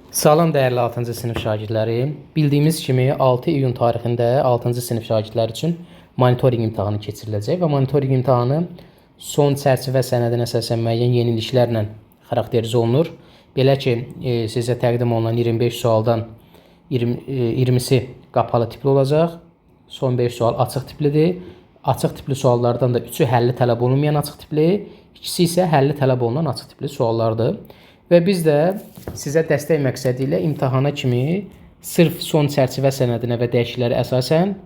Salam dəyərli 6-cı sinif şagirdləri. Bildiyimiz kimi 6 iyun tarixində 6-cı sinif şagirdləri üçün monitorinq imtahanı keçiriləcək və monitorinq imtahanı son çərçivə sənədinə əsasən müəyyən yeniliklərlə xarakterizə olunur. Belə ki, sizə təqdim olunan 25 sualdan 20-si qapalı tipli olacaq. Son 5 sual açıq tiplidir. Açıq tipli suallardan da 3-ü həlli tələb olunmayan açıq tipli, ikisi isə həlli tələb olunan açıq tipli suallardır. Və biz də sizə dəstək məqsədi ilə imtahana kimi sırf son çərçivə sənədinə və dəyişikliklərə əsasən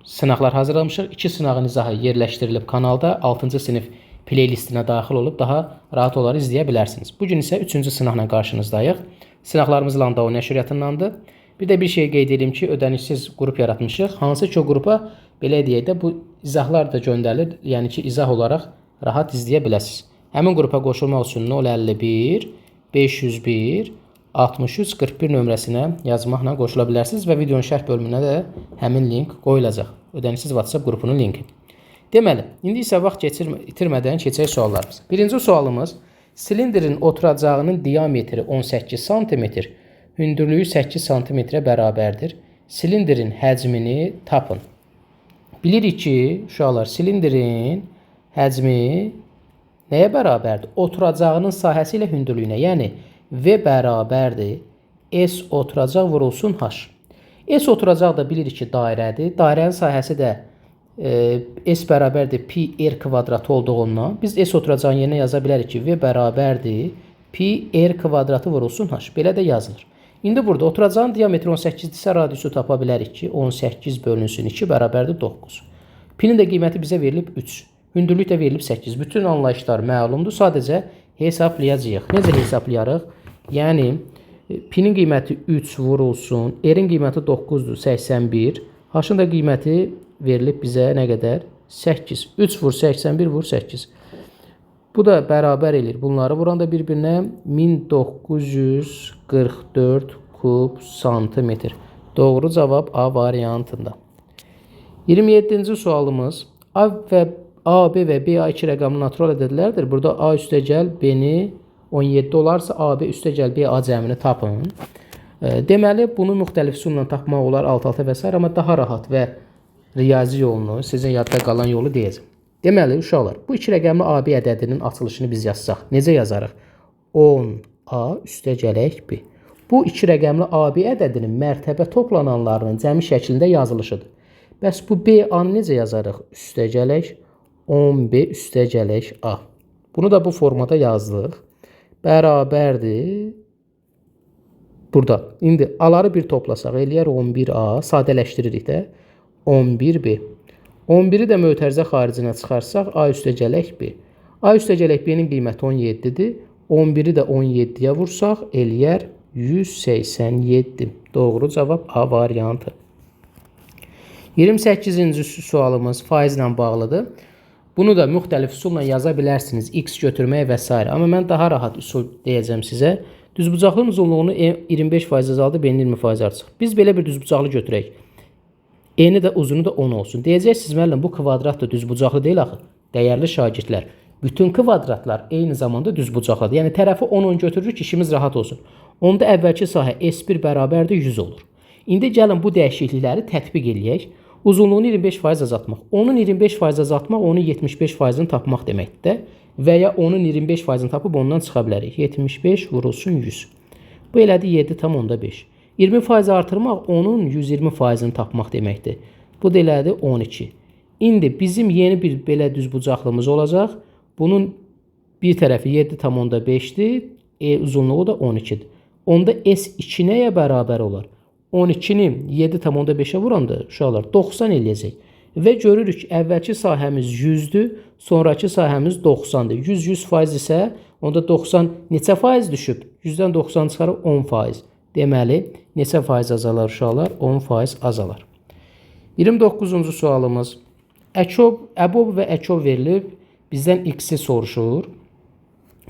sınaqlar hazırlamışıq. 2 sınağın izahı yerləşdirilib kanalda 6-cı sinif playlistinə daxil olub daha rahat olaraq izləyə bilərsiniz. Bugün isə 3-cü sınaqla qarşınızdayıq. Sınaqlarımız Landau nəşriyyatındandır. Bir də bir şey qeyd edeyim ki, ödənişsiz qrup yaratmışıq. Hansı ki o qrupa belə deyək də bu izahlar da göndərilir. Yəni ki, izah olaraq rahat izləyə biləsiniz. Həmin qrupa qoşulmaq üçün 051 501 63 41 nömrəsinə yazmaqla qoşula bilərsiniz və videonun şərh bölümünə də həmin link qoyulacaq. Ödənişsiz WhatsApp qrupunun linki. Deməli, indi isə vaxt itirmədən keçək suallarımıza. Birinci sualımız, silindrin oturacağının diametri 18 cm, hündürlüyü 8 cm-ə bərabərdir. Silindrin həcmini tapın. Bilirik ki, uşaqlar, silindrin həcmi nəyə bərabərdir? Oturacağının sahəsi ilə hündürlüyünə, yəni V bərabərdir. S oturacaq vurulsun H. S oturacaq da bilirik ki, dairədir. Dairənin sahəsi də S bərabərdir pi r kvadratı olduğundan biz S oturacağın yerinə yaza bilərik ki, V bərabərdir pi r kvadratı vurulsun H. Belə də yazılır. İndi burada oturacağın diametri 18-dirsə radiusu tapa bilərik ki, 18 bölünsün 2 bərabərdir 9. Pinin də qiyməti bizə verilib 3. Hündürlük də verilib 8. Bütün anlayışlar məlumdur. Sadəcə hesablayacağıq. Necə hesablayarıq? Yəni, pinin qiyməti 3 vurulsun. R-in qiyməti 9-dur, 81. H-ın da qiyməti verilib bizə nə qədər? 8. 3 vur 81 vur 8. Bu da bərabər edir. Bunları vuranda bir-birinə 1944 kub santimetr. Doğru cavab A variantında. 27-ci sualımız. A, B və B, A2 rəqamlı natural ədədlərdir. Burada A üstəgəl B-ni 17 olarsa, A, B üstəgəl B, A cəmini tapın. Deməli, bunu müxtəlif üsulla tapmaq olar, alt-alta və s. Amma daha rahat və riyazi yolunu, sizin yadda qalan yolu deyəcəm. Deməli, uşaqlar, bu 2 rəqəmli A, B ədədinin açılışını biz yazsaq, necə yazarıq? 10A üstəgələk B. Bu 2 rəqəmli A, B ədədinin mərtəbə toplananlarının cəmi şəklində yazılışıdır. Bəs bu B, A-nı necə yazarıq? Üstəgələk 10B üstəgələk A. Bunu da bu formada yazdıq. Bərabərdir. Burada. İndi A-ları bir toplasaq, eləyər 11A. Sadələşdiririk də. 11B. 11-i də mötərizə xaricinə çıxarsaq, A üstəgələk B. A üstəgələk B-nin qiyməti 17-dir. 11-i də 17-yə vursaq, eləyər 187. Doğru cavab A variantı. 28-ci sualımız faizlə bağlıdır. Bunu da müxtəlif üsulla yaza bilərsiniz. X götürmək və s. Amma mən daha rahat üsul deyəcəm sizə. Düzbucaqlının uzunluğunu 25% azaldıb, B-ni 20% artıq. Biz belə bir düzbucaqlı götürək. E-ni də uzunu da 10 olsun. Deyəcəksiniz, müəllim, bu kvadrat da düzbucaqlı deyil axı. Dəyərli şagirdlər, bütün kvadratlar eyni zamanda düzbucaqlıdır. Yəni tərəfi 10-10 götürürük ki, işimiz rahat olsun. Onda əvvəlki sahə S1 bərabərdir 100 olur. İndi gəlin bu dəyişiklikləri tətbiq eləyək. Uzunluğunu 25% azaltmaq. Onun 25% azaltmaq, onun 75%-ni tapmaq deməkdir. Və ya onun 25%-ni tapıb ondan çıxa bilərik. 75 vurulsun 100. Bu elədir 7,5. 20% artırmaq, onun 120%-ni tapmaq deməkdir. Bu da elədir 12. İndi bizim yeni bir belə düzbucaqlımız olacaq. Bunun bir tərəfi 7,5-dir. Uzunluğu da 12-dir. Onda S2 nəyə bərabər olar? 12-ni 7,5-ə vuranda uşaqlar 90 eləyəcək. Və görürük ki, əvvəlki sahəmiz 100-dür, sonraki sahəmiz 90-dır. 100% isə onda 90 neçə faiz düşüb? 100-dən 90 çıxarıb 10%. Deməli, neçə faiz azalar uşaqlar? 10% azalar. 29-cu sualımız. Əbob və əkov verilib, bizdən X-i soruşur.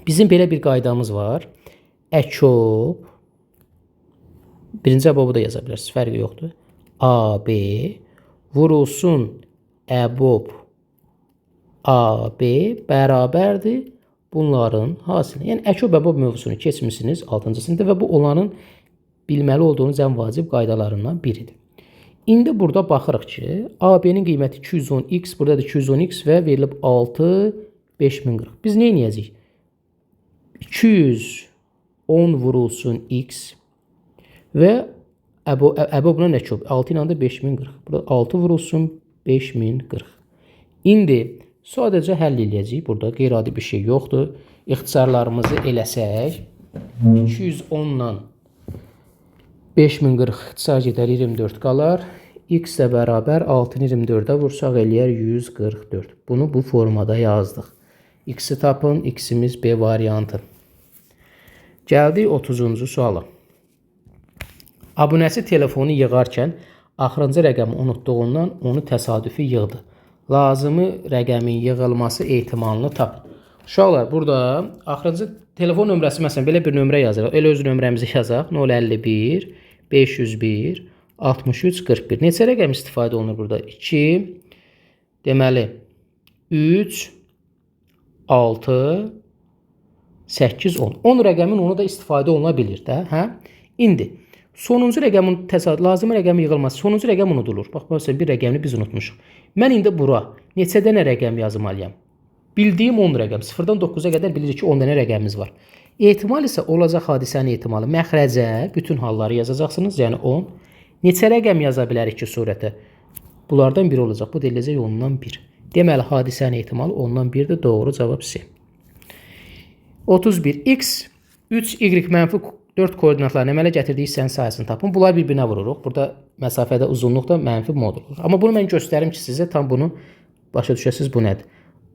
Bizim belə bir qaydamız var. Əkov birinci əbobu da yaza bilərsiniz, fərqi yoxdur. AB vurulsun əbob AB bərabərdir bunların hasilinə. Yəni əkob əbob mövzusunu keçmişsiniz 6-cı sinifdə və bu olanın bilməli olduğunuz ən vacib qaydalarından biridir. İndi burada baxırıq ki, AB-nin qiyməti 210x, burada da 210x və verilib 6 5040. Biz nə edəcəyik? 210 vurulsun x və əbo buna nə çox? 6 ilə də 5040. Burada 6 vurulsun 5040. İndi sadəcə həll edəcəyik. Burada qeyri-adi bir şey yoxdur. İxtisarlarımızı eləsək, 210 ilə 5040 ixtisar gedər 24 qalar. X də bərabər 6-nı 24-ə vursaq eləyər 144. Bunu bu formada yazdıq. X-i tapın, X-imiz B variantı. Gəldik 30-cu suala. Abunəsi telefonu yığarkən axırıncı rəqəmi unutduğundan onu təsadüfi yığdı. Lazımı rəqəmin yığılması ehtimalını tapın. Uşaqlar, burada axırıncı telefon nömrəsi, məsələn, belə bir nömrə yazırıq. Elə öz nömrəmizi yazaq. 051 501 63 41. Neçə rəqəm istifadə olunur burada? 2, deməli, 3, 6, 8, 10. 10 rəqəmin onu da istifadə oluna bilir də. Hə? İndi, sonuncu rəqəmin lazım rəqəmin yığılması, sonuncu rəqəm unudulur. Bax, məsələn, bir rəqəmini biz unutmuşuq. Mən indi bura neçə dənə rəqəm yazmalıyam? Bildiyim 10 rəqəm. 0-dan 9-a qədər bilirik ki, 10 dənə rəqəmimiz var. Ehtimal isə olacaq hadisənin ehtimalı. Məxrəcə bütün halları yazacaqsınız, yəni 10. Neçə rəqəm yaza bilərik ki, surətə? Bunlardan biri olacaq. Bu deyiləcək ondan 1. Deməli, hadisənin ehtimalı ondan 1-dir. Doğru cavab C. 31. X, 3, Y, mənfi 4 koordinatlarını əmələ gətirdiyi hissənin sayəsini tapın. Bunlar bir-birinə vururuq. Burada məsafədə uzunluq da mənfi mod olur. Amma bunu mən göstərim ki, sizə tam bunu başa düşəsiniz. Bu nədir?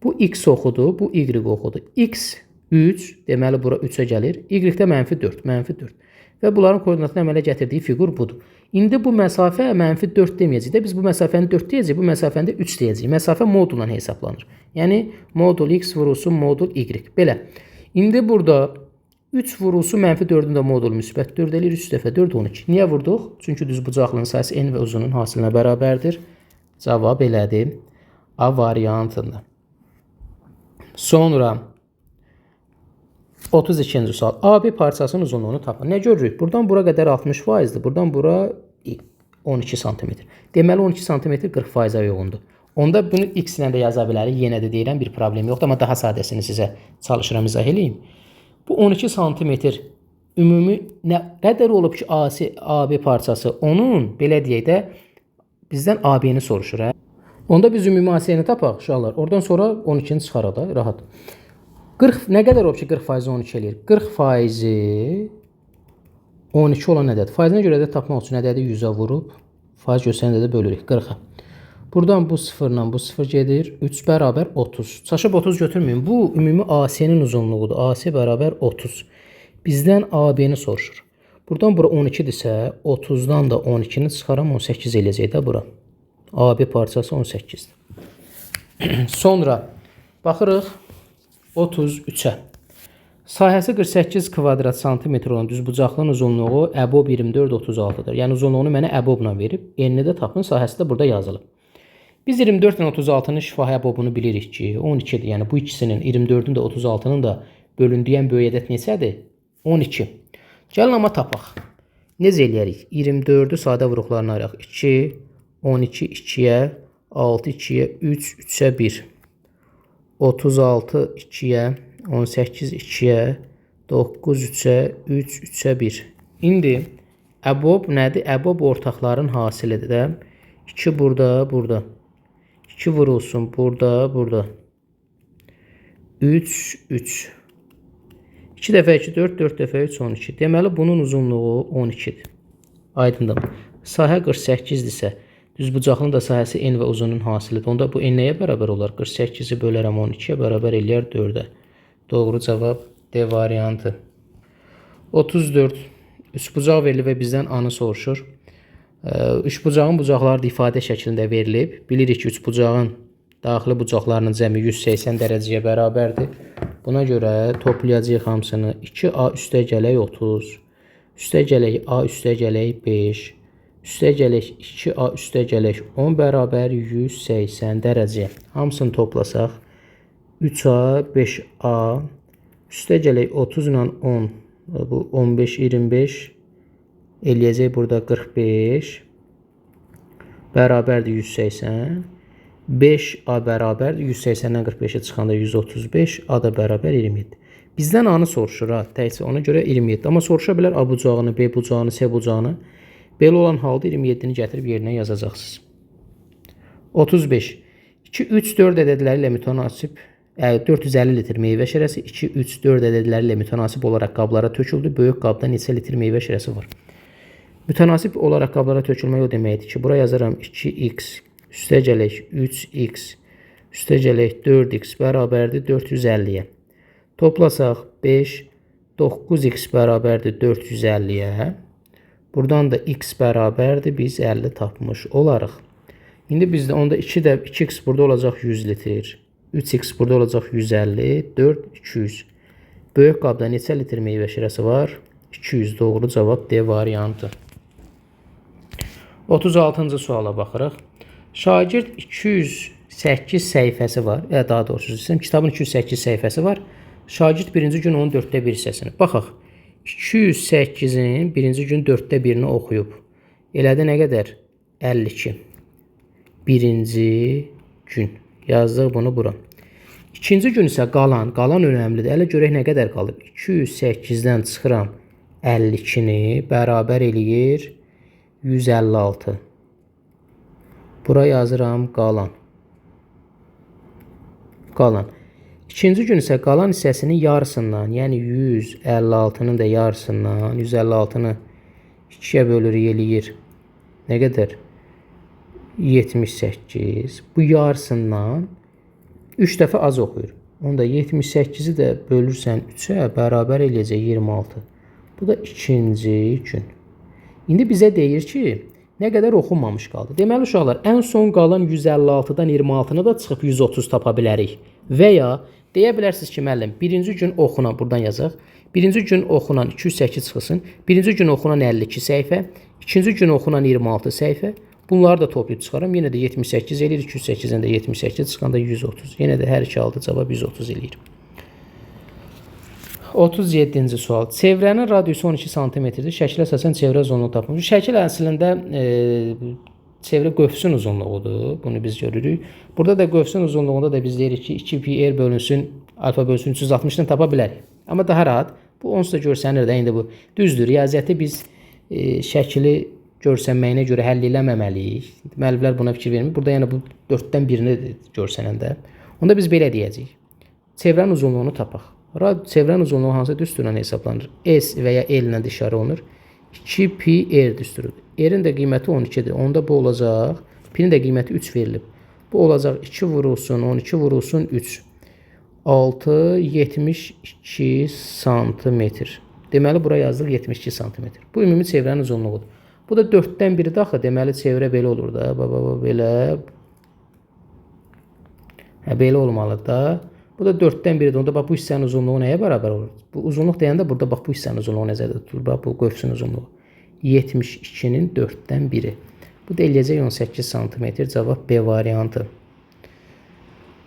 Bu X oxudur, bu Y oxudur. X 3, deməli bura 3-ə gəlir. Y-də mənfi 4, mənfi 4. Və bunların koordinatını əmələ gətirdiyi fiqur budur. İndi bu məsafə mənfi 4 deməyəcək də, biz bu məsafəni 4 deyəcək, bu məsafəni də 3 deyəcək. Məsafə modulla hesablanır. Yəni, modul X vurulsun modul Y. Belə. İndi burada 3 vurulsun mənfi 4-ün də modulu müsbət 4 eləyir, 3 dəfə 4, 12. Niyə vurduq? Çünki düz bucaqlının sayısı n və uzunun hasilinə bərabərdir. Cavab elədir. A variantında. Sonra 32-ci sual. AB parçasının uzunluğunu tapın. Nə görürük? Buradan bura qədər 60%-dir. Buradan bura 12 cm. Deməli 12 cm 40%-a uyğundur. Onda bunu x ilə də yaza bilərik. Yenə də deyirəm, bir problem yoxdur, amma daha sadəsini sizə çalışıram izah edeyim. Bu 12 cm ümumi nə qədər olub ki, AB parçası onun, belə deyək də, bizdən AB-ni soruşur. Onda biz ümumi AC-ni tapaq, uşaqlar. Oradan sonra 12-ni çıxaraq da, rahat. 40, nə qədər olub ki, 40% 12 eləyir? 40% 12 olan nədədir? Faizinə görə də tapmaq üçün nədədir? 100-ə vurub, faiz göstərəndə də bölürük 40-a. Buradan bu 0-la bu 0 gedir. 3 bərabər 30. Çaşıb 30 götürməyin. Bu ümumi AC-nin uzunluğudur. AC bərabər 30. Bizdən AB-ni soruşur. Buradan bura 12-dirsə, 30-dan da 12-ni çıxaram, 18 eləyəcək də bura. AB parçası 18-dir. Sonra baxırıq 33-ə. Sahəsi 48 kvadrat santimetr olan düzbucaqlının uzunluğu əbob 24-36-dır. Yəni uzunluğunu mənə əbobla verib. Enini də tapın, sahəsi də burada yazılıb. Biz 24 ilə 36-nın şifahi əbobunu bilirik ki, 12-dir. Yəni bu ikisinin 24-ün də 36-nın da bölündüyən böyük ədəd neçədir? 12. Gəlin amma tapaq. Necə eləyərik? 24-ü sadə vuruqlarına ayıraq. 2, 12 2-yə, 6 2-yə, 3 3-ə 1. 36 2-yə, 18 2-yə, 9 3-ə, 3 3-ə 1. İndi əbob nədir? Əbob ortaqların hasilidir də. 2 burada, burada. 2 vurulsun burada, burada. 3 3. 2 dəfə 2 4, 4 dəfə 3 12. Deməli bunun uzunluğu 12-dir. Aydındır. Sahə 48-dirsə, düzbucaqlının da sahəsi n və uzunun hasilidir. Onda bu n nəyə bərabər olar? 48-i bölərəm 12-yə bərabər eləyər 4-ə. Doğru cavab D variantı. 34. Üçbucaq verilib və bizdən A-nı soruşur. Üçbucağın bucaqları da ifadə şəklində verilib. Bilirik ki, üçbucağın daxili bucaqlarının cəmi 180 dərəcəyə bərabərdir. Buna görə toplayacağıq hamısını. 2A üstə gələk 30. Üstə gələk A üstə gələk 5. Üstə gələk 2A üstə gələk 10 bərabər 180 dərəcə. Hamısını toplasaq 3A 5A üstə gələk 30 ilə 10. Bu 15 25 eləyəcək burada 45 bərabərdir 180. 5A bərabərdir 180-dən 45-ə çıxanda 135, A da bərabər 27. Bizdən A-nı soruşur ha, təkcə ona görə 27. Amma soruşa bilər A bucağını, B bucağını, C bucağını. Belə olan halda 27-ni gətirib yerinə yazacaqsınız. 35. 2, 3, 4 ədədləri ilə mütənasib 450 litr meyvə şirəsi 2, 3, 4 ədədləri ilə mütənasib olaraq qablara töküldü. Böyük qabda neçə litr meyvə şirəsi var? Mütənasib olaraq qablara tökülmək o deməkdir ki, bura yazaram 2x üstəgələk 3x üstəgələk 4x bərabərdir 450-yə. Toplasaq 5, 9x bərabərdir 450-yə. Buradan da x bərabərdir, biz 50 tapmış olarıq. İndi bizdə onda 2x burada olacaq 100 litr, 3x burada olacaq 150, 4, 200. Böyük qabda neçə litr meyvə şirəsi var? 200, doğru cavab D variantı. 36-cı suala baxırıq. Şagird 208 səhifəsi var. Daha doğrusu kitabın 208 səhifəsi var. Şagird birinci gün onun 4də 1 hissəsini. Baxaq. 208-in birinci gün 4də 1-ni oxuyub. Elədi nə qədər? 52. Birinci gün. Yazdıq bunu bura. İkinci gün isə qalan önəmlidir. Elə görək nə qədər qalıb. 208-dən çıxıram 52-ni bərabər eləyir 156. Bura yazıram qalan. İkinci gün isə qalan hissəsinin yarısından, yəni 156-nın da yarısından, 156-nı 2-yə bölürük eləyir. Nə qədər? 78. Bu yarısından 3 dəfə az oxuyur. Onda 78-i də bölürsən 3-ə bərabər eləyəcək 26. Bu da ikinci gün. İndi bizə deyir ki, nə qədər oxunmamış qaldı. Deməli uşaqlar, ən son qalan 156-dan 26-nı da çıxıb 130 tapa bilərik. Və ya deyə bilərsiniz ki, müəllim, birinci gün oxunan, buradan yazaq, birinci gün oxunan 208 çıxılsın, birinci gün oxunan 52 səhifə, ikinci gün oxunan 26 səhifə, bunları da toplayıb çıxaram. Yenə də 78 eləyir, 208-dən də 78 çıxanda 130. Yenə də hər iki halda cavab 130 eləyir. 37-ci sual. Çevrənin radiusu 12 cm-dir. Şəkilə əsasən çevrə uzunluğu tapılmış. Şəkil əslində çevrə qövsün uzunluğudur. Bunu biz görürük. Burada da qövsün uzunluğunda da biz deyirik ki, 2πr bölünsün, alfa bölünsün 360-dan tapa bilərik. Amma daha rahat. Bu onsuz da görsənir də. İndi bu düzdür. Riyaziyyəti biz şəkili görsənməyinə görə həll eləməməliyik. Müəlliflər buna fikir vermir. Burada yəni bu 4-dən birini görsənəndə. Onda biz belə deyəcəyik. Çevrənin uzunluğunu tapaq. Çevrənin uzunluğu hansı düsturla hesablanır? S və ya L ilə işarə olunur. 2πr düsturudur. R-in də qiyməti 12-dir. Onda bu olacaq. P-nin də qiyməti 3 verilib. Bu olacaq 2 vurulsun 12 vurulsun 3. 6, 72 santimetr. Deməli, bura yazdıq 72 santimetr. Bu ümumi çevrənin uzunluğudur. Bu da 4-dən biri daxı. Deməli, çevrə belə olur da. Belə. Belə olmalıdır da. Bu da 4-dən biridir. Onda bax, bu hissənin uzunluğu nəyə bərabər olur? Bu uzunluq deyəndə burada bax, bu hissənin uzunluğu nəzərdə tutulur. Bax, bu qövsün uzunluğu. 72-nin 4-dən biri. Bu da eləyəcək 18 cm. Cavab B variantı.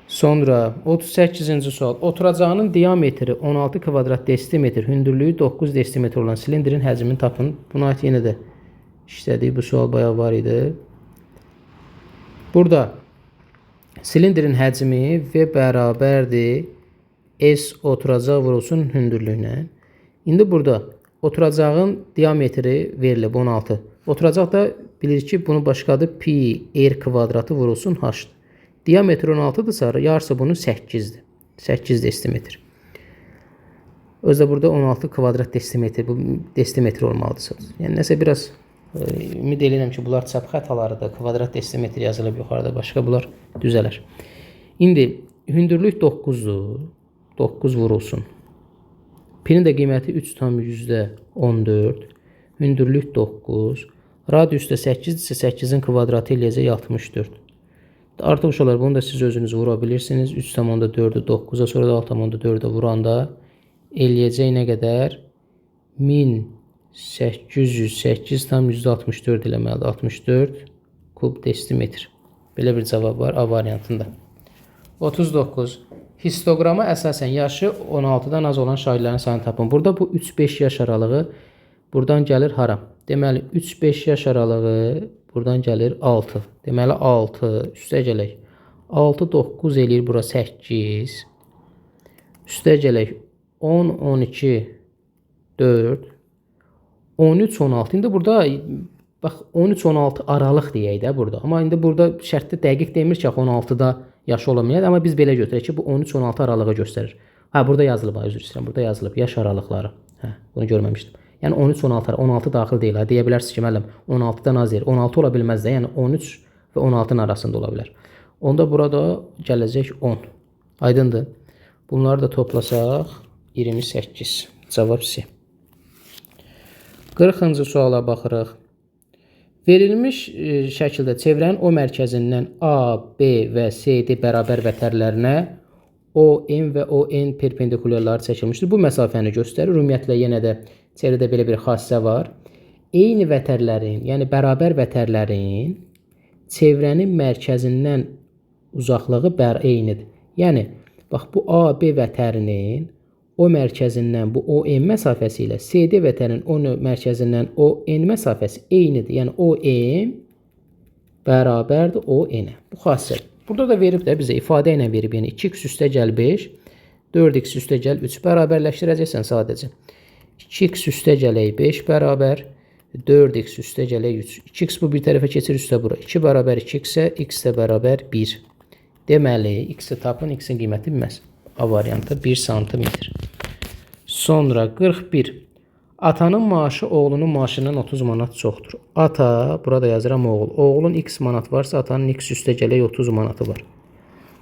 Sonra 38-ci sual. Oturacağının diametri 16 kvadrat desimetr, hündürlüyü 9 desimetr olan silindrin həcmini tapın. Buna ait yenə də işlədik. Bu sual bayağı var idi. Burada silindrin həcmi V bərabərdir S oturacaq vurulsun hündürlüyünə. İndi burada oturacağın diametri verilib 16. Oturacaq da bilir ki, bunu başqa adı pi r kvadratı vurulsun h-dır. Diametr 16-dırsa, yarısı bunun 8-dir. 8 desimetr. Özdə burada 16 kvadrat desimetr, bu desimetr olmalıdır. Yəni nəsə biraz ümid edirəm ki, bunlar çap xətalarıdır. Kvadrat desimetr yazılıb yuxarıda, başqa bunlar düzələr. İndi hündürlük 9-dur. 9 vurulsun. Pinin də qiyməti 3,14. Hündürlük 9. Radius da 8-dirsə 8-in kvadratı eləyəcək 64. Artıq uşaqlar, bunu da siz özünüz vura bilirsiniz. 3,4-ü 9-a, sonra da 6,4-ə vuranda eləyəcək nə qədər? 1808,64 eləməlidir. 64 kub desimetr. Belə bir cavab var A variantında. 39. Histograma əsasən yaşı 16-dan az olan şagirlərin sayını tapın. Burada bu 3-5 yaş aralığı buradan gəlir hara? Deməli 3-5 yaş aralığı buradan gəlir 6. Deməli 6 üstə gələk. 6 9 eləyir bura 8. Üstə gələk 10 12 4 13 16. İndi burada bax 13 16 aralıq deyək də burada. Amma indi burada şərtdə dəqiq demir ki, 16-da yaşı olamayacaq, amma biz belə götürək ki, bu 13 16 aralığı göstərir. Ha, burada yazılıb, üzr istəyirəm. Burada yazılıb yaş aralıqları. Hə, bunu görməmişdim. Yəni 13 16 16 daxil deyil. Deyə bilərsiniz ki, müəllim 16-dan az yer. 16 ola bilməz də. Yəni 13 və 16-nın arasında ola bilər. Onda burada gələcək 10. Aydındır. Bunları da toplasaq 28. Cavab C. 40-cı suala baxırıq. Verilmiş şəkildə çevrənin O mərkəzindən A, B və C-D bərabər vətərlərinə ON və ON perpendikulyarları çəkilmişdir. Bu məsafəni göstərir. Ümumiyyətlə yenə də çevrədə belə bir xassisə var. Eyni vətərlərin, yəni bərabər vətərlərin çevrənin mərkəzindən uzaqlığı eynidir. Yəni bax bu A, B vətərinin O mərkəzindən bu ON məsafəsi ilə CD vətərinin O mərkəzindən ON məsafəsi eynidir. Yəni ON bərabərdir ON-ə. Bu xassədir. Burada da verib də bizə ifadə ilə verib. Yəni 2x üstə gəl 5, 4x üstə gəl 3 bərabərləşdirəcəksən sadəcə. 2x üstə gələk 5 bərabər, 4x üstə gələk 3. 2x bu bir tərəfə keçir üstə bura. 2 bərabər 2x-ə, x də bərabər 1. Deməli, x-i tapın, x-in qiyməti bilməz. A variantı 1 sm. Sonra 41. Atanın maaşı oğlunun maaşından 30 manat çoxdur. Ata, burada yazıram oğul. Oğulun x manat varsa atanın x üstə gələk 30 manatı var.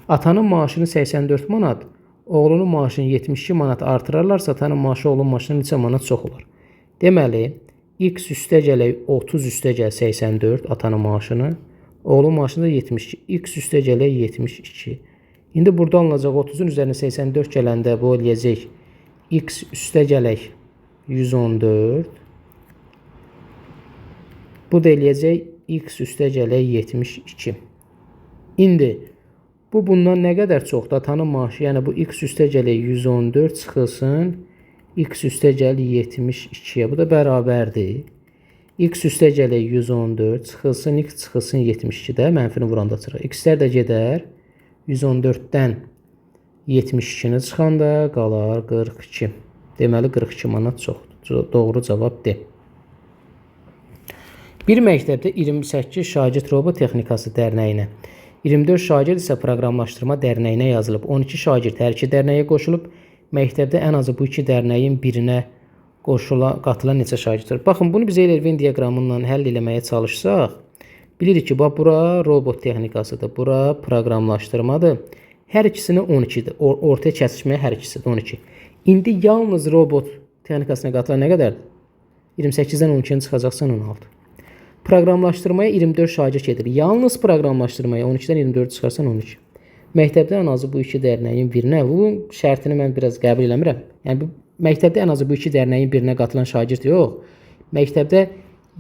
Atanın maaşını 84 manat, oğlunun maaşını 72 manat artırarlarsa atanın maaşı oğlunun maaşından neçə manat çox olur. Deməli, x üstə gələk 30 üstə gəl 84 atanın maaşını, oğlunun maaşını da 72. X üstə gələk 72. İndi burada alınacaq 30-un üzərinə 84 gələndə bu eləyəcək x üstə gələk 114. Bu da eləyəcək x üstə gələk 72. İndi bu bundan nə qədər çoxdur? Atanın maaşı, yəni bu x üstə gələk 114 çıxılsın x üstə gələk 72-yə. Bu da bərabərdir. X üstə gələk 114 çıxılsın x çıxılsın 72-də mənfini vuranda çıxır. X-lər də gedər. 114-dən 72-ni çıxanda qalar 42. Deməli 42 manat çoxdur. Doğru cavab D. Bir məktəbdə 28 şagird robot texnikası dərnəyinə, 24 şagird isə proqramlaşdırma dərnəyinə yazılıb. 12 şagird hər iki dərnəyə qoşulub. Məktəbdə ən azı bu iki dərnəyin birinə qatılan neçə şagird var? Baxın, bunu biz elə Venn diaqramından həll eləməyə çalışsaq, bilirik ki, bura robot texnikasıdır, bura proqramlaşdırmadır. Hər ikisinə 12-dir. Ortaya kəsişməyə hər ikisidir 12. İndi yalnız robot texnikasına qatılan nə qədərdir? 28-dən 12-ni çıxacaqsan 16. Proqramlaşdırmaya 24 şagird gedir. Yalnız proqramlaşdırmaya 12-dən 24 çıxarsan 12. Məktəbdə ən azı bu iki dərnəyin birinə, bu şərtini mən biraz qəbul eləmirəm. Yəni məktəbdə ən azı bu iki dərnəyin birinə qatılan şagird yox. Məktəbdə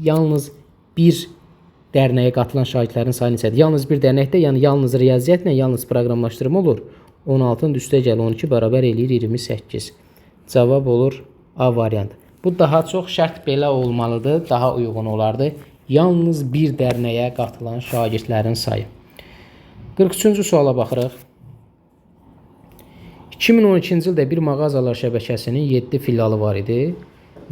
yalnız bir dərnəyə qatılan şagirdlərin sayı neçədir? Yalnız bir dərnəkdə, yəni yalnız riyaziyyatla, yalnız proqramlaşdırma olur. 16-ın üstə gəl 12 bərabər eləyir 28. Cavab olur A variantı. Bu daha çox şərt belə olmalıdır, daha uyğun olardı. Yalnız bir dərnəyə qatılan şagirdlərin sayı. 43-cü suala baxırıq. 2012-ci ildə bir mağazalar şəbəkəsinin 7 filialı var idi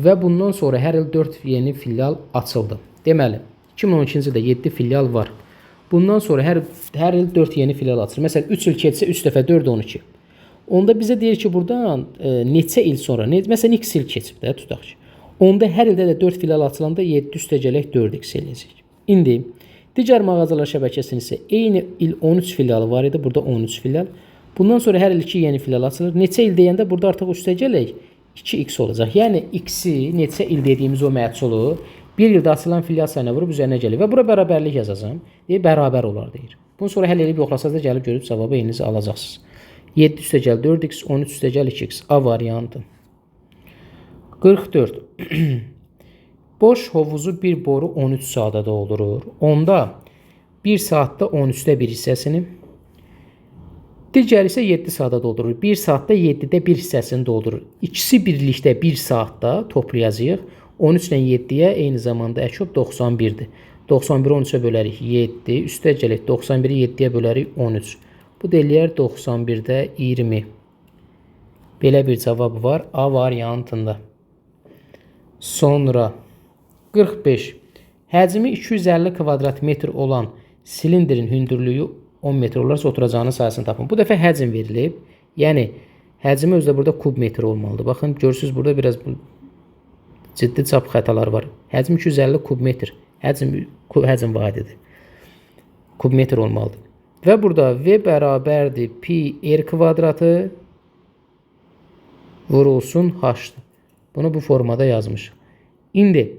və bundan sonra hər il 4 yeni filial açıldı. Deməli, 2012-ci ildə 7 filial var. Bundan sonra hər il 4 yeni filial açılır. Məsələn, 3 il keçsə 3 dəfə 4 12. Onda bizə deyir ki, buradan neçə il sonra, məsələn, x il keçib də tutaq ki. Onda hər ildə də 4 filial açılanda 7 üstə gələk 4x eləyəcək. İndi digər mağazalar şəbəkəsinin isə eyni il 13 filialı var idi. Burada 13 filial. Bundan sonra hər il 2 yeni filial açılır. Neçə il deyəndə burada artıq üstə gələk 2x olacaq. Yəni x-i neçə il dediyimiz o məhsulu bir ildə açılan filial sayına vurub üzərinə gəlir və bura bərabərlik yazacağam. Bərabər olar deyir. Bunun sonra həll edib yoxlasaz da gəlib görüb cavabı elinizi alacaqsınız. 7 üstə gəl 4x, 13 üstə gəl 2x. A variantı. 44. Boş hovuzu bir boru 13 saata doldurur. Onda 1 saatda 13'də 1 hissəsini, digər isə 7 saata doldurur. 1 saatda 7'də 1 hissəsini doldurur. İkisi birlikdə 1 saatda toplayacağıq. 13 ilə 7-yə eyni zamanda əkib 91-dir. 91-i 13-ə bölərik 7, üstə gələk 91-i 7-yə bölərik 13. Bu da eləyər 91-də 20. Belə bir cavab var A variantında. Sonra 45. Həcmi 250 kvadrat metr olan silindrin hündürlüyü 10 metr olarsa oturacağının sayısını tapın. Bu dəfə həcm verilib. Yəni həcmi özdə burada kub metr olmalıdır. Baxın, görürsünüz burada biraz ciddi çap xətalar var. Həcm 250 kub metr. Həcm vahididir. Kub metr olmalıdır. Və burada V bərabərdir pi r kvadratı vurulsun H-dır. Bunu bu formada yazmışıq. İndi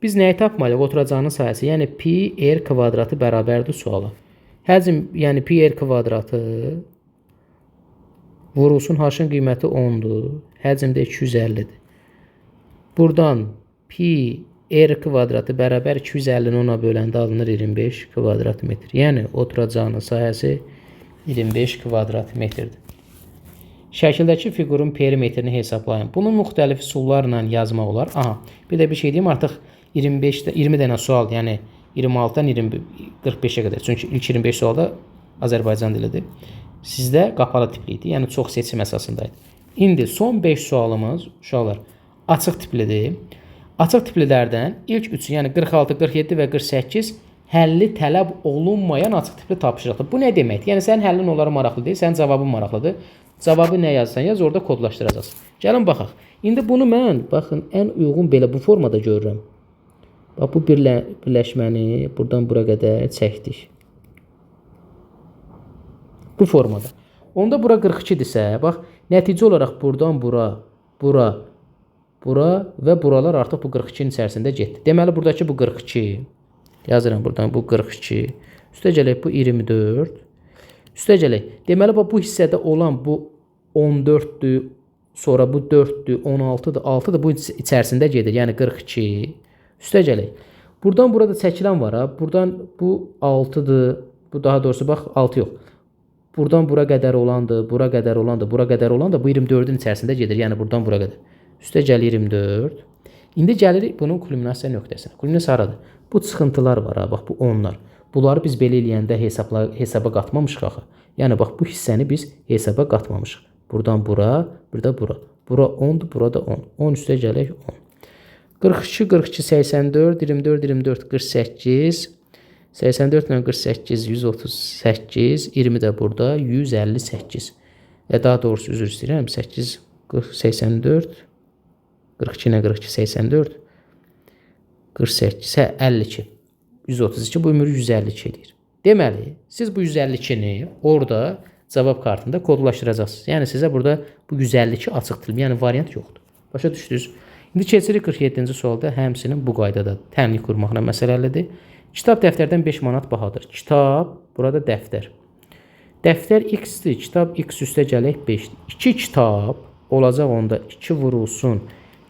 biz nəyi tapmalıyıq? Oturacağının sayısı, yəni pi r kvadratı bərabərdir suala. Həcm, yəni pi r kvadratı vurulsun H-ın qiyməti 10-dur. Həcm də 250-dir. Buradan pi r kvadratı bərabər 250-ni 10-a böləndə alınır 25 kvadrat metr. Yəni oturacağının sayəsi 25 kvadrat metrdir. Şəkildəki fiqurun perimetrini hesablayın. Bunu müxtəlif üsullarla yazmaq olar. Aha, bir də bir şey deyim, artıq 20 dənə sual, yəni 26-dan 45-ə qədər. Çünki ilk 25 sualda Azərbaycan dilidir. Sizdə qapalı tipli idi, yəni çox seçim əsasındaydı. İndi son 5 sualımız, uşaqlar, açıq tiplidir. Açıq tiplilərdən ilk 3-ü, yəni 46, 47 və 48 həlli tələb olunmayan açıq tipli tapşırıqdır. Bu nə deməkdir? Yəni sənin həllin onlara maraqlı deyil, sənin cavabın maraqlıdır. Cavabı nə yazsan yaz, orada kodlaşdıracaqsın. Gəlin baxaq. İndi bunu mən, baxın, ən uyğun belə bu formada görürəm. Bax, bu birləşməni buradan bura qədər çəkdik. Bu formada. Onda bura 42-dirsə, bax, nəticə olaraq buradan bura, bura, bura və buralar artıq bu 42-nin içərisində getdi. Deməli, buradakı bu 42, yazıram buradan bu 42, üstə gələk bu 24, üstə gələk. Deməli, bu hissədə olan bu 14-dür, sonra bu 4-dür, 16-dır, 6-dır, bu içərisində gedir. Yəni 42, üstə gələk. Buradan burada çəkilən var, ha. Buradan bu 6-dır, bu daha doğrusu, bax, 6 yox. Buradan bura qədər olandır, bura qədər olandır, bura qədər olandır, bu 24-ün içərisində gedir. Yəni buradan bura qədər. Üstə gəlir 24. İndi gəlirik bunun kulminasiya nöqtəsinə. Kulminasiya haradır? Bu çıxıntılar var, ha, bax, bu 10-lar. Bunları biz belə eləyəndə hesaba qatmamışıq axı. Yəni bax, bu hissəni biz hesaba qatmamışıq. Buradan bura, burada bura. Bura 10-dur, bura da 10. 10 üstə gələk 10. 42, 42, 84, 24, 24, 48. 84 ilə 48, 138. 20 də burada, 158. Daha doğrusu üzr istəyirəm. 8, 84. 42 ilə 42, 84. 48, 52. 132, bu ömür 152 edir. Deməli, siz bu 152-ni orada cavab kartında kodlaşdıracaqsınız. Yəni sizə burada bu 152 açıq tilm, yəni variant yoxdur. Başa düşdünüz? İndi keçirik 47-ci sualda, həmçinin bu qaydada təmlik qurmaqla məsələlidir. Kitab dəftərdən 5 manat bahadır. Kitab, burada dəftər. Dəftər x-dir, kitab x üstə gələk 5. 2 kitab olacaq onda 2 vurulsun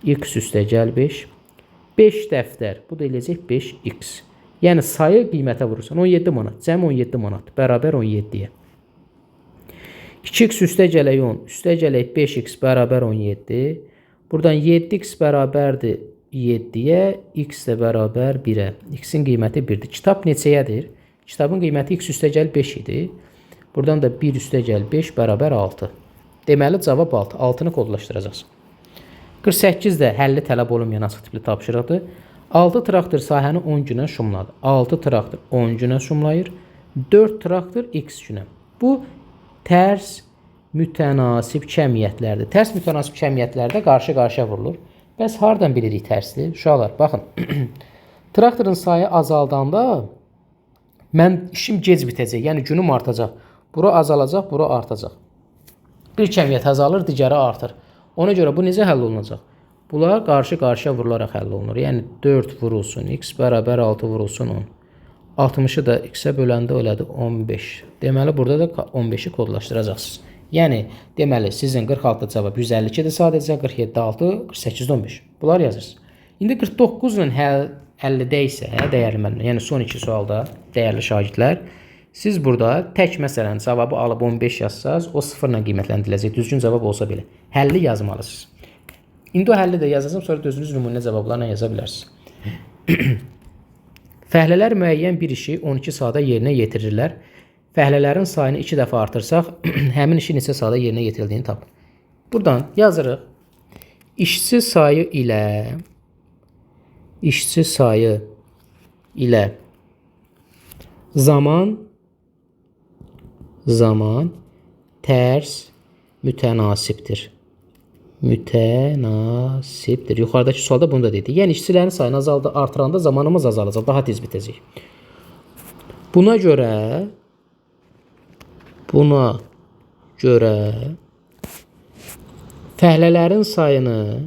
x üstə gəl 5. 5 dəftər, bu da eləyəcək 5x. Yəni sayı qiymətə vurursan 17 manat, cəm 17 manat, bərabər 17-yə. 2x üstə gələk 10, üstə gələk 5x bərabər 17. Buradan 7x bərabərdir 7-yə, x də bərabər 1-ə. X-in qiyməti 1-dir. Kitab neçəyədir? Kitabın qiyməti x üstə gəl 5 idi. Buradan da 1 üstə gəl 5 bərabər 6. Deməli, cavab 6. 6-nı kodlaşdıracaqsın. 48 də həlli tələb olunmayan açıq tipli tapşırıqdır. 6 traktor sahəni 10 günə şumladı. 6 traktor 10 günə şumlayır. 4 traktor x günə. Bu tərs mütənasib kəmiyyətlərdir. Tərs mütənasib kəmiyyətlərdə qarşı-qarşıya vurulur. Bəs hardan bilirik tərsli? Uşaqlar, baxın. Traktorun sayı azaldanda mən işim gec bitəcək. Yəni günüm artacaq. Bura azalacaq, bura artacaq. Bir kəmiyyət azalır, digəri artır. Ona görə bu necə həll olunacaq? Bunlar qarşı-qarşıya vurularaq həll olunur. Yəni 4 vurulsun x bərabər 6 vurulsun 10. 60-ı da x-ə böləndə elədi 15. Deməli, burada da 15-i kodlaşdıracaqsınız. Yəni, deməli, sizin 46 cavab 152-dir sadəcə, 47 6, 48 15. Bunlar yazırsınız. İndi 49 ilə həllidə isə, dəyərli müəllimlər, yəni son 2 sualda, dəyərli şagirdlər, siz burada tək məsələn cavabı alıb 15 yazsaz, o 0 ilə qiymətləndiriləcək. Düzgün cavab olsa belə. Həlli yazmalısınız. İndi o həlli də yazacağım, sonra da özünüz nümunə cavablarla yaza bilərsiniz. Fəhlələr müəyyən bir işi 12 saata yerinə yetirirlər. Fəhlələrin sayını 2 dəfə artırsaq, həmin işi neçə saata yerinə yetirildiyini tap. Buradan yazırıq. İşçi sayı ilə zaman tərs mütənasibdir. Yuxarıdakı sualda bunu da dedi. Yəni işçilərin sayını artıranda zamanımız azalacaq, daha tez bitəcək. Buna görə fəhlələrin sayını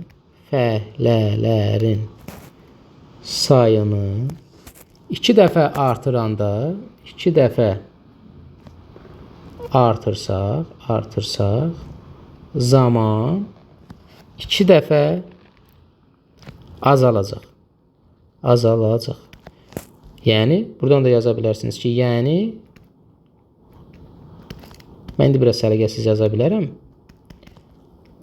2 dəfə artırsaq zaman 2 dəfə azalacaq. Yəni buradan da yaza bilərsiniz ki, yəni mən indi biraz səliqəsiz yaza bilərəm.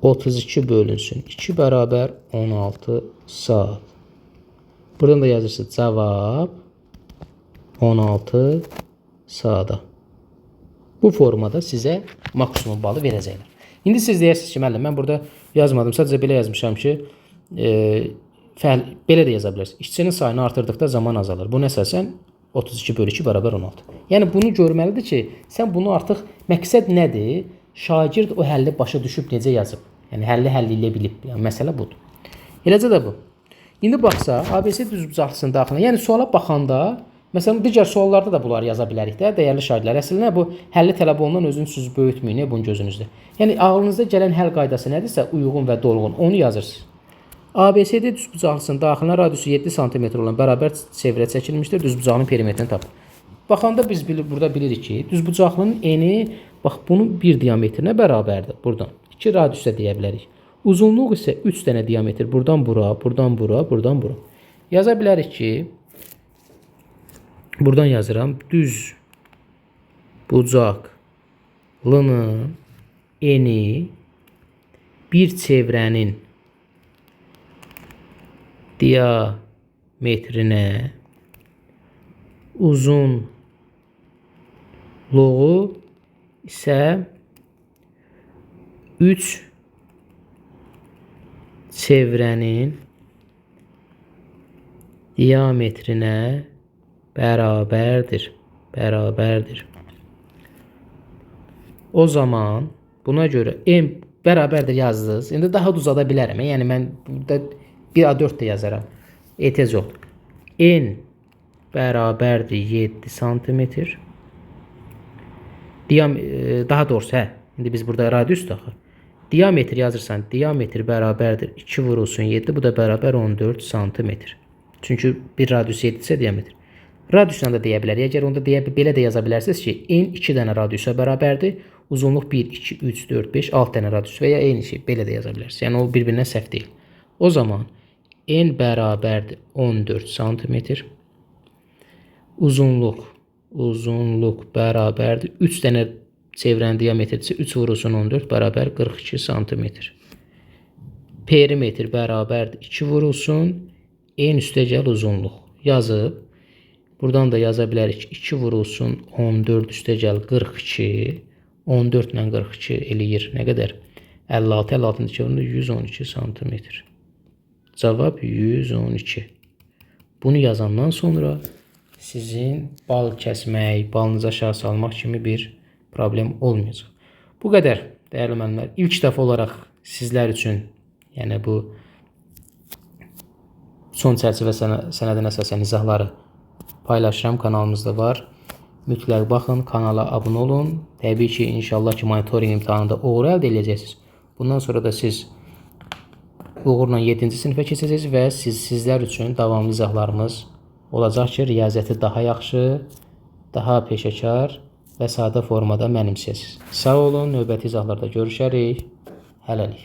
32 bölünsün 2 bərabər 16 saat. Buradan da yazırsınız cavab 16 saata. Bu formada sizə maksimum balı verəcəklər. İndi siz deyirsiniz ki, müəllim, mən burada yazmadım, sadəcə belə yazmışam ki, belə də yaza bilərsiniz. İşçinin sayını artırdıqda zaman azalır. Bunun əsasən 32 bölü 2 bərabər 16. Yəni bunu görməlidir ki, sən bunu artıq məqsəd nədir? Şagird o həlli başa düşüb necə yazıb? Yəni həlli eləyə bilib. Yəni məsələ budur. Eləcə də bu. İndi baxsaq, ABC düzbucaqlısının daxilində, yəni suala baxanda, məsələn, digər suallarda da bunları yaza bilərik də, dəyərli şagirdlər. Əslində bu həlli tələb olunan özünüz böyütməyin, bunun gözünüzdə. Yəni ağlınızda gələn həll qaydası nədirsə, uyğun və dolğun, onu yazırsınız. ABCD düzbucaqlısının daxilinə radiusu 7 sm olan bərabər çevrə çəkilmişdir. Düzbucağının perimetrini tapın. Baxanda biz burada bilirik ki, düzbucaqlının eni, bax, bunun 1 diametrinə bərabərdir. Buradan 2 radius da deyə bilərik. Uzunluq isə 3 dənə diametr. Buradan bura, buradan bura, buradan bura. Yaza bilərik ki, buradan yazıram. Düzbucaqlının eni bir çevrənin diametrinə, uzunluğu isə 3 çevrənin diametrinə bərabərdir. O zaman buna görə n bərabərdir yazdınız. İndi daha da uzada bilərəm. Yəni mən burada 1A4 də yazaram. Etiraz yoxdur. N bərabərdir 7 sm. Daha doğrusu, İndi biz burada radius daxil. Diametr yazırsan, diametr bərabərdir 2 vurulsun 7, bu da bərabər 14 sm. Çünki bir radius 7 isə diametr. Radiusla da deyə bilərik. Əgər onda belə də yaza bilərsiniz ki, n 2 dənə radiusa bərabərdir. Uzunluq 1, 2, 3, 4, 5, 6 dənə radius və ya eyni şey. Belə də yaza bilərsiniz. Yəni o bir-birinə səhv deyil. O zaman n bərabərdir 14 sm. Uzunluq bərabərdir 3 dənə çevrənin diametrisi 3 vurulsun 14 bərabər 42 sm. Perimetr bərabərdir 2 vurulsun n üstəgəl uzunluq. Yazıb, buradan da yaza bilərik ki, 2 vurulsun 14 üstəgəl 42. 14 ilə 42 eləyir. Nə qədər? 56, 56-nın 112 sm. Cavab 112. Bunu yazandan sonra sizin bal kəsmək, balınızı aşağı salmaq kimi bir problem olmayacaq. Bu qədər, dəyərli müəllimlər. İlk dəfə olaraq sizlər üçün, yəni bu son çərçivə sənədinə əsasən izahları paylaşıram, kanalımızda var. Mütləq baxın, kanala abunə olun. Təbii ki, inşallah ki, monitoring imtahanında uğur əldə edəcəksiniz. Bundan sonra da siz uğurla 7-ci sinifə keçəcəksiniz və sizlər üçün davamlı izahlarımız olacaq ki, riyaziyyəti daha yaxşı, daha peşəkar və sadə formada mənimsəyəsiniz. Sağ olun, növbəti izahlarda görüşərik. Hələlik.